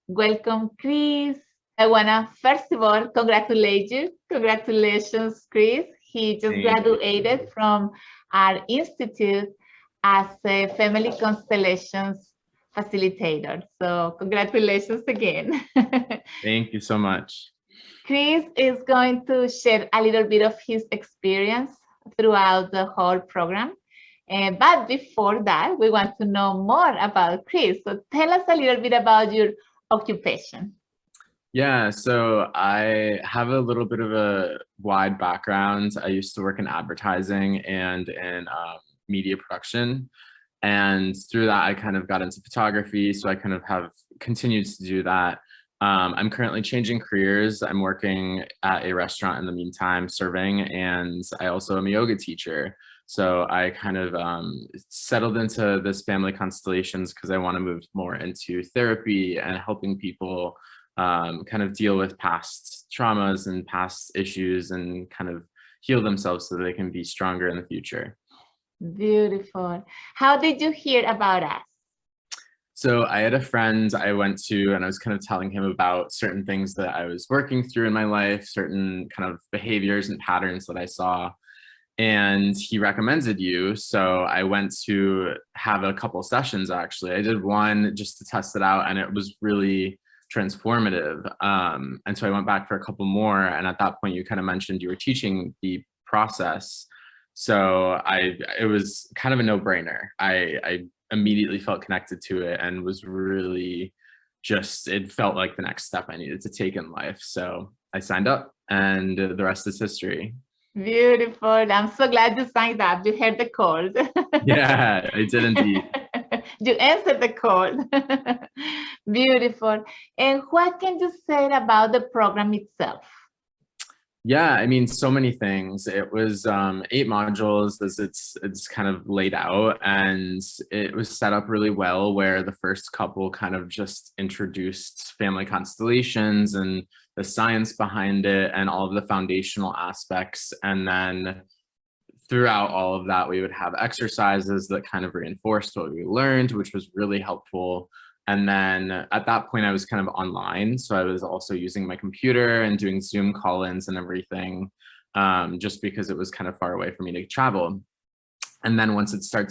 welcome Chris. I wanna first of all congratulate you. Congratulations, Chris. He just Thank graduated from our institute as a family constellations facilitator. So congratulations again. thank you so much. Chris is going to share a little bit of his experience throughout the whole program. But before that, we want to know more about Chris. So tell us a little bit about your occupation. Yeah, so I have a little bit of a wide background. I used to work in advertising and in media production. And through that, I kind of got into photography. So I kind of have continued to do that. I'm currently changing careers. I'm working at a restaurant in the meantime, serving, and I also am a yoga teacher. So I kind of settled into this family constellations because I want to move more into therapy and helping people kind of deal with past traumas and past issues and kind of heal themselves so that they can be stronger in the future. Beautiful. How did you hear about us? So I had a friend I went to and I was kind of telling him about certain things that I was working through in my life, certain kind of behaviors and patterns that I saw. And he recommended you. So I went to have a couple sessions actually. I did one just to test it out and it was really transformative. And so I went back for a couple more. And at that point, you kind of mentioned you were teaching the process. So it was kind of a no-brainer. I immediately felt connected to it and was really just, it felt like the next step I needed to take in life. So I signed up and the rest is history. Beautiful. I'm so glad you signed up. You heard the call. Yeah, I did indeed. You answered the call. Beautiful. And what can you say about the program itself? Yeah, I mean, so many things. It was 8 modules as it's kind of laid out, and it was set up really well where the first couple kind of just introduced family constellations and the science behind it and all of the foundational aspects. And then throughout all of that, we would have exercises that kind of reinforced what we learned, which was really helpful. And then at that point, I was kind of online. So I was also using my computer and doing Zoom call-ins and everything, just because it was kind of far away for me to travel. And then once we started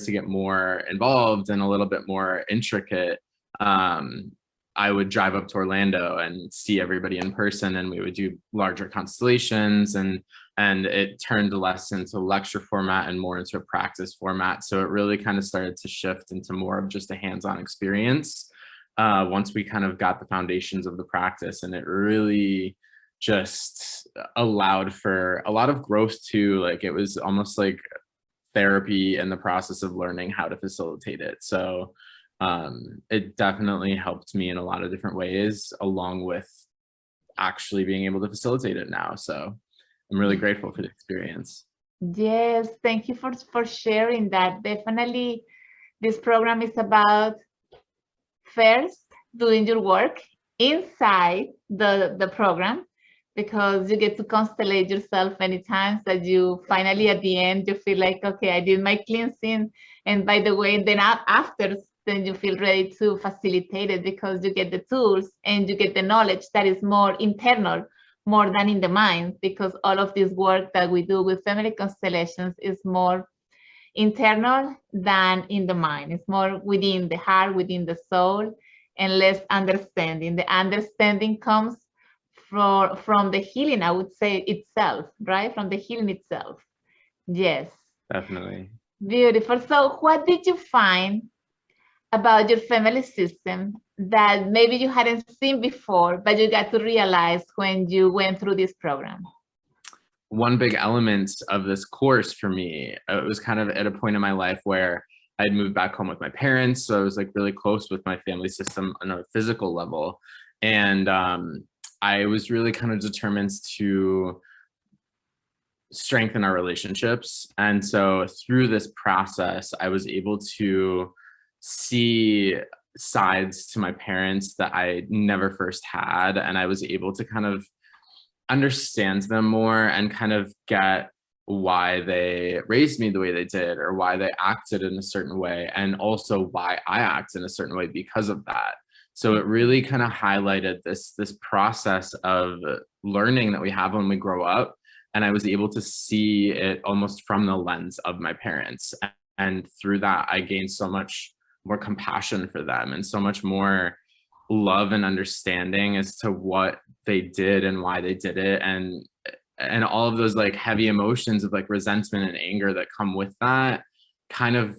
to get more involved and a little bit more intricate, I would drive up to Orlando and see everybody in person, and we would do larger constellations, and it turned less into lecture format and more into a practice format. So it really kind of started to shift into more of just a hands-on experience once we kind of got the foundations of the practice, and it really just allowed for a lot of growth too. Like it was almost like therapy in the process of learning how to facilitate it. So it definitely helped me in a lot of different ways, along with actually being able to facilitate it now. So I'm really grateful for the experience. Yes, thank you for sharing that. Definitely, this program is about first doing your work inside the program, because you get to constellate yourself many times that you finally at the end you feel like, okay, I did my cleansing, and by the way, then after, then you feel ready to facilitate it because you get the tools and you get the knowledge that is more internal, more than in the mind, because all of this work that we do with family constellations is more internal than in the mind. It's more within the heart, within the soul, and less understanding. The understanding comes from the healing, I would say, itself, right? From the healing itself. Yes. Definitely. Beautiful. So what did you find about your family system that maybe you hadn't seen before, but you got to realize when you went through this program? One big element of this course for me, it was kind of at a point in my life where I'd moved back home with my parents. So I was like really close with my family system on a physical level. And I was really kind of determined to strengthen our relationships. And so through this process, I was able to see sides to my parents that I never first had. And I was able to kind of understand them more and kind of get why they raised me the way they did, or why they acted in a certain way, and also why I act in a certain way because of that. So it really kind of highlighted this process of learning that we have when we grow up. And I was able to see it almost from the lens of my parents. And through that, I gained so much more compassion for them and so much more love and understanding as to what they did and why they did it. And all of those like heavy emotions of like resentment and anger that come with that kind of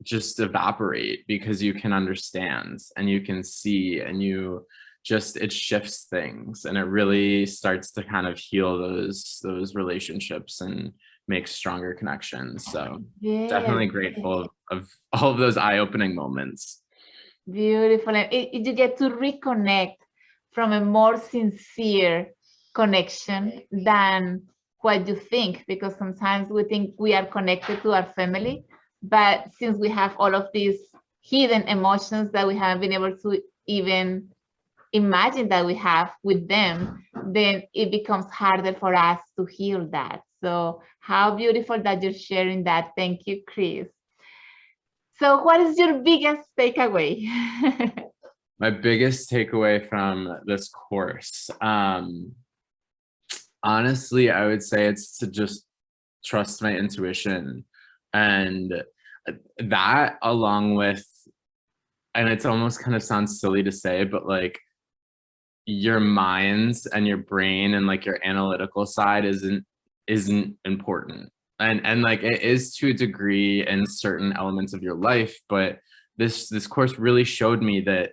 just evaporate, because you can understand and you can see, and you just, it shifts things, and it really starts to kind of heal those relationships and make stronger connections. So Yes, definitely grateful of all of those eye-opening moments. beautiful. And you get to reconnect from a more sincere connection than what you think, because sometimes we think we are connected to our family, but since we have all of these hidden emotions that we haven't been able to even imagine that we have with them, then it becomes harder for us to heal that. So how beautiful that you're sharing that. Thank you, Chris. So what is your biggest takeaway? My biggest takeaway from this course, honestly, I would say it's to just trust my intuition. And that, along with, and it's almost kind of sounds silly to say, but like your minds and your brain and like your analytical side isn't important. And like it is to a degree in certain elements of your life, but this course really showed me that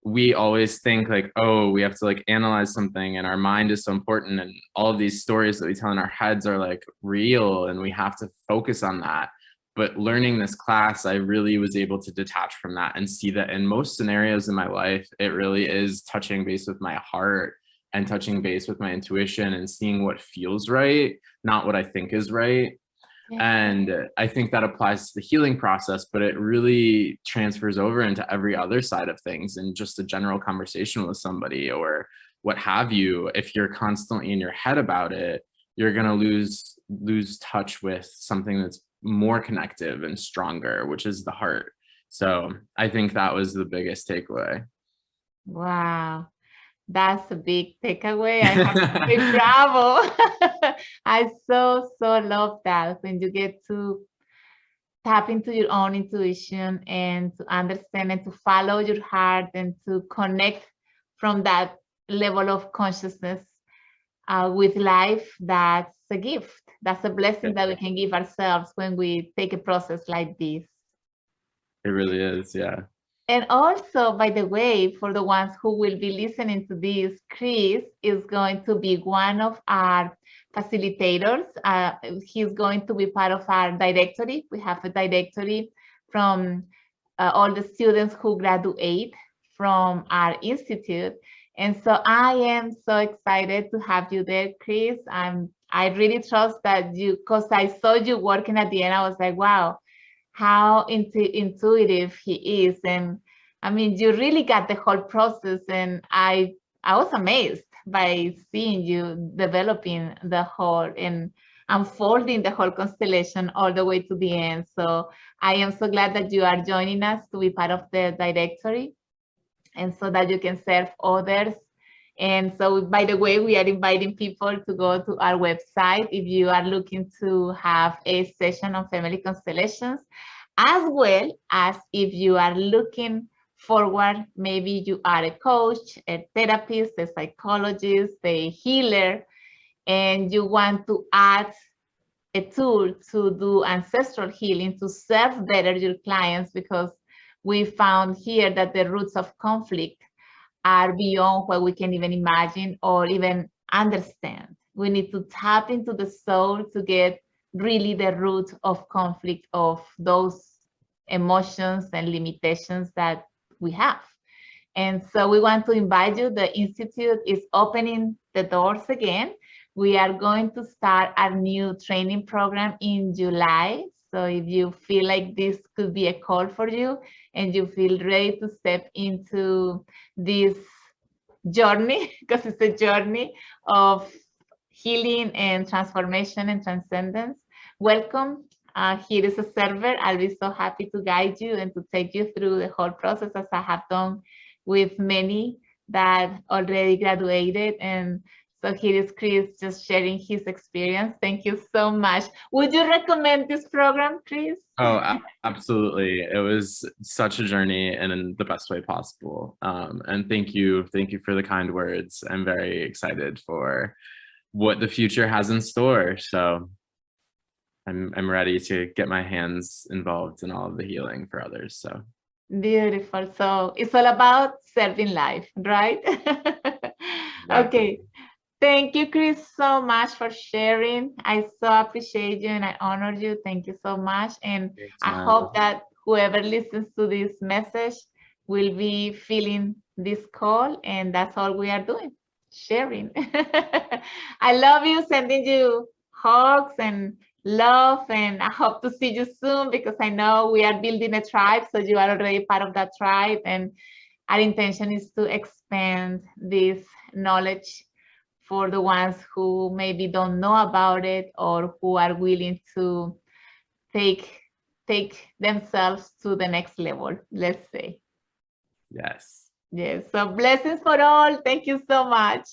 we always think like, oh, we have to like analyze something, and our mind is so important, and all of these stories that we tell in our heads are like real, and we have to focus on that. But learning this class, I really was able to detach from that and see that in most scenarios in my life, it really is touching base with my heart and touching base with my intuition and seeing what feels right, not what I think is right. And I think that applies to the healing process, but it really transfers over into every other side of things, and just a general conversation with somebody or what have you. If you're constantly in your head about it, you're going to lose touch with something that's more connective and stronger, which is the heart. So I think that was the biggest takeaway. Wow, that's a big takeaway. I have to say bravo. I so love that when you get to tap into your own intuition and to understand and to follow your heart and to connect from that level of consciousness with life. That's a gift. That's a blessing that we can give ourselves when we take a process like this. It really is, yeah. And also, by the way, for the ones who will be listening to this, Chris is going to be one of our facilitators. He's going to be part of our directory. We have a directory from all the students who graduate from our institute. And so I am so excited to have you there, Chris. I really trust that you, because I saw you working at the end, I was like, wow, how intuitive he is. And I mean, you really got the whole process, and I was amazed by seeing you developing the whole and unfolding the whole constellation all the way to the end. So I am so glad that you are joining us to be part of the directory, and so that you can serve others. And so, by the way, we are inviting people to go to our website if you are looking to have a session on family constellations, as well as if you are looking forward, maybe you are a coach, a therapist, a psychologist, a healer, and you want to add a tool to do ancestral healing to serve better your clients, because we found here that the roots of conflict are beyond what we can even imagine or even understand. We need to tap into the soul to get really the root of conflict, of those emotions and limitations that we have. And so we want to invite you. The Institute is opening the doors again. We are going to start our new training program in July. So if you feel like this could be a call for you and you feel ready to step into this journey, because it's a journey of healing and transformation and transcendence. Welcome. Here is a server. I'll be so happy to guide you and to take you through the whole process as I have done with many that already graduated. And so here is Chris just sharing his experience. Thank you so much. Would you recommend this program, Chris? Oh, absolutely. It was such a journey and in the best way possible. And thank you for the kind words. I'm very excited for what the future has in store. So I'm ready to get my hands involved in all of the healing for others. So beautiful. So it's all about serving life, right? Okay. Thank you, Chris, so much for sharing. I so appreciate you and I honor you. Thank you so much. And I hope that whoever listens to this message will be feeling this call. And that's all we are doing, sharing. I love you, sending you hugs and love. And I hope to see you soon because I know we are building a tribe. So you are already part of that tribe. And our intention is to expand this knowledge for the ones who maybe don't know about it or who are willing to take themselves to the next level, let's say. Yes. Yes. So blessings for all. Thank you so much.